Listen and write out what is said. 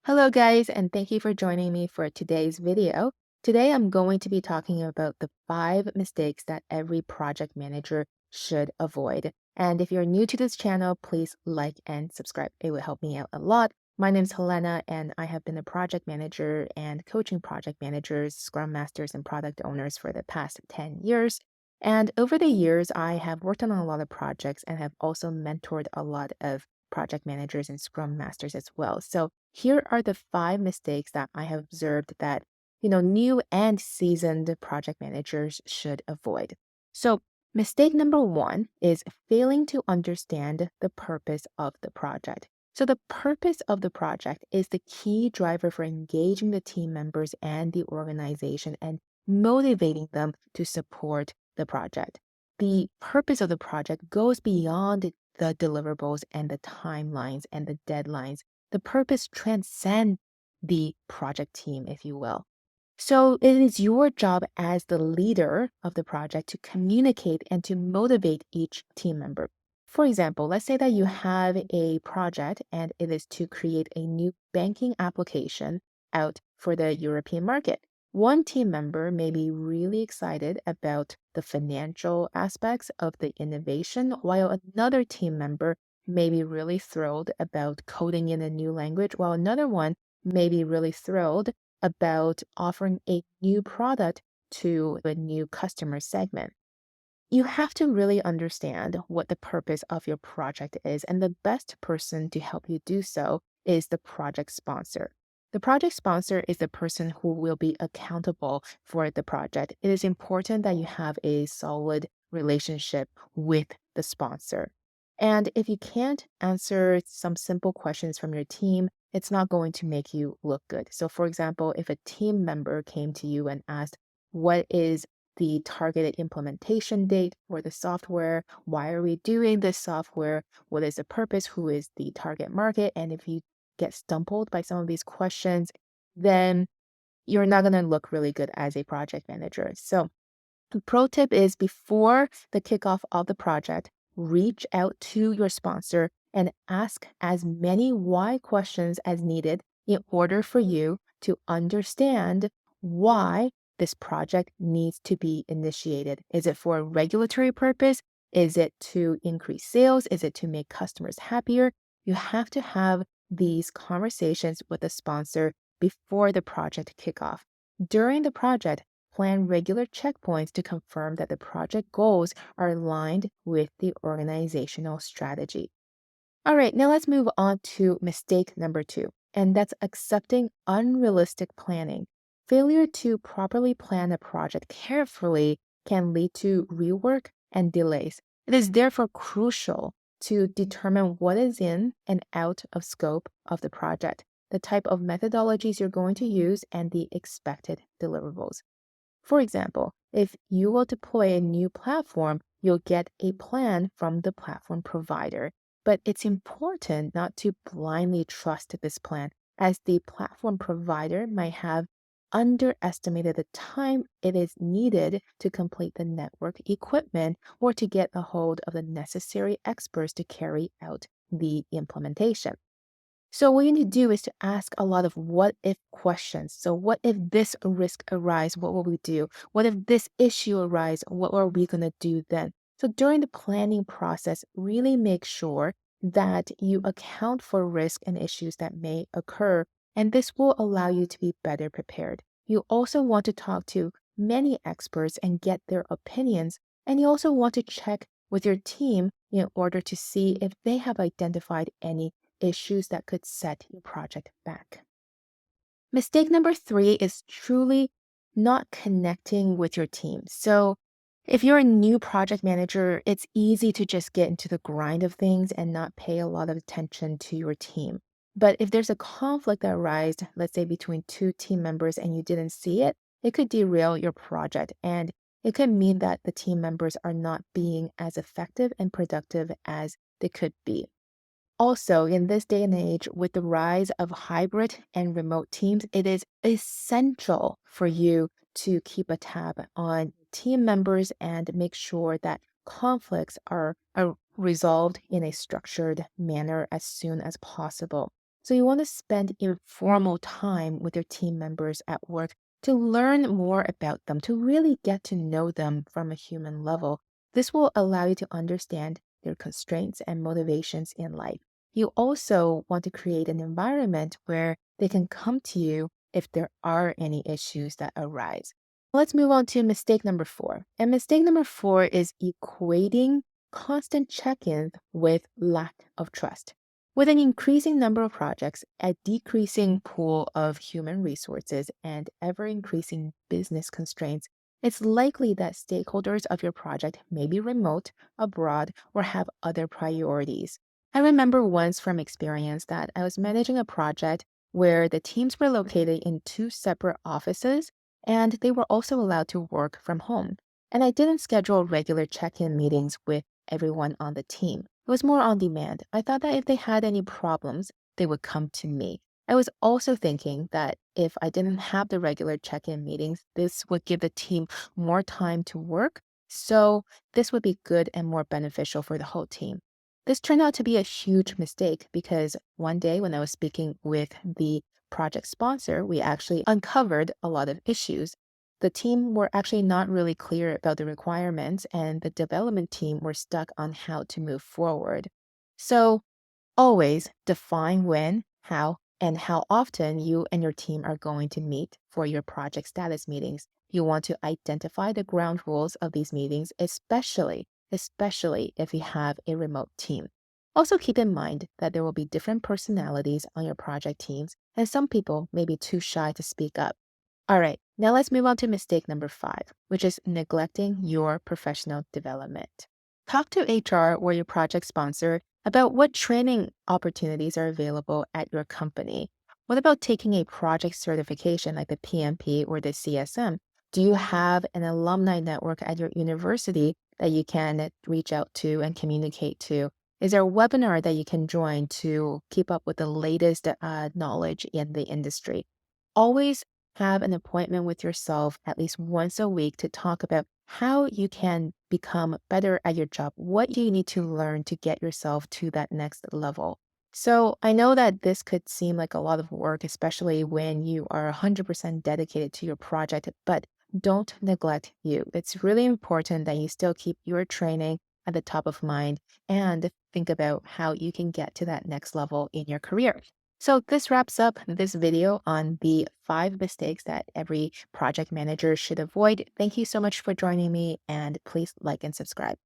Hello guys, and thank you for joining me for today's video. Today I'm going to be talking about the 5 mistakes that every project manager should avoid. And if you're new to this channel, please like and subscribe. It will help me out a lot. My name is Helena, and I have been a project manager and coaching project managers, scrum masters, and product owners for the past 10 years. And over the years, I have worked on a lot of projects and have also mentored a lot of project managers and scrum masters as well. So here are the 5 mistakes that I have observed that, new and seasoned project managers should avoid. So, mistake number 1 is failing to understand the purpose of the project. So, the purpose of the project is the key driver for engaging the team members and the organization and motivating them to support the project. The purpose of the project goes beyond the deliverables and the timelines and the deadlines. The purpose transcends the project team, if you will. So it is your job as the leader of the project to communicate and to motivate each team member. For example, let's say that you have a project and it is to create a new banking application out for the European market. One team member may be really excited about the financial aspects of the innovation, while another team member may be really thrilled about coding in a new language, while another one may be really thrilled about offering a new product to a new customer segment. You have to really understand what the purpose of your project is, and the best person to help you do so is the project sponsor. The project sponsor is the person who will be accountable for the project. It is important that you have a solid relationship with the sponsor. And if you can't answer some simple questions from your team, it's not going to make you look good. So, for example, if a team member came to you and asked, what is the targeted implementation date for the software? Why are we doing this software? What is the purpose? Who is the target market? And if you get stumbled by some of these questions, then you're not going to look really good as a project manager. So, the pro tip is before the kickoff of the project, reach out to your sponsor and ask as many why questions as needed in order for you to understand why this project needs to be initiated. Is it for a regulatory purpose? Is it to increase sales? Is it to make customers happier? You have to have these conversations with the sponsor before the project kickoff. During the project, plan regular checkpoints to confirm that the project goals are aligned with the organizational strategy. All right, now let's move on to mistake number 2, and that's accepting unrealistic planning. Failure to properly plan a project carefully can lead to rework and delays. It is therefore crucial to determine what is in and out of scope of the project, the type of methodologies you're going to use, and the expected deliverables. For example, if you will deploy a new platform, you'll get a plan from the platform provider. But it's important not to blindly trust this plan, as the platform provider might have underestimated the time it is needed to complete the network equipment or to get a hold of the necessary experts to carry out the implementation. So what you need to do is to ask a lot of what if questions. So what if this risk arise? What will we do? What if this issue arise? What are we going to do then? So during the planning process, really make sure that you account for risk and issues that may occur, and this will allow you to be better prepared. You also want to talk to many experts and get their opinions, and you also want to check with your team in order to see if they have identified any issues that could set your project back. Mistake number 3 is truly not connecting with your team. So, if you're a new project manager, it's easy to just get into the grind of things and not pay a lot of attention to your team. But if there's a conflict that arises, let's say between 2 team members, and you didn't see it, it could derail your project. And it could mean that the team members are not being as effective and productive as they could be. Also, in this day and age, with the rise of hybrid and remote teams, it is essential for you to keep a tab on team members and make sure that conflicts are resolved in a structured manner as soon as possible. So you want to spend informal time with your team members at work to learn more about them, to really get to know them from a human level. This will allow you to understand their constraints and motivations in life. You also want to create an environment where they can come to you if there are any issues that arise. Let's move on to mistake number 4. And mistake number 4 is equating constant check ins with lack of trust. With an increasing number of projects, a decreasing pool of human resources, and ever increasing business constraints, it's likely that stakeholders of your project may be remote, abroad, or have other priorities. I remember once from experience that I was managing a project where the teams were located in two separate offices and they were also allowed to work from home. And I didn't schedule regular check in meetings with everyone on the team. It was more on demand. I thought that if they had any problems, they would come to me. I was also thinking that if I didn't have the regular check in meetings, this would give the team more time to work. So this would be good and more beneficial for the whole team. This turned out to be a huge mistake because one day when I was speaking with the project sponsor, we actually uncovered a lot of issues. The team were actually not really clear about the requirements, and the development team were stuck on how to move forward. So, always define when, how, and how often you and your team are going to meet for your project status meetings. You want to identify the ground rules of these meetings, especially if you have a remote team. Also, keep in mind that there will be different personalities on your project teams, and some people may be too shy to speak up. All right, now let's move on to mistake number 5, which is neglecting your professional development. Talk to HR or your project sponsor about what training opportunities are available at your company. What about taking a project certification like the PMP or the CSM? Do you have an alumni network at your university that you can reach out to and communicate to? Is there a webinar that you can join to keep up with the latest knowledge in the industry? Always have an appointment with yourself at least once a week to talk about how you can become better at your job, what you need to learn to get yourself to that next level. So, I know that this could seem like a lot of work, especially when you are 100% dedicated to your project, but don't neglect you. It's really important that you still keep your training at the top of mind and think about how you can get to that next level in your career. So this wraps up this video on the 5 mistakes that every project manager should avoid. Thank you so much for joining me, and please like and subscribe.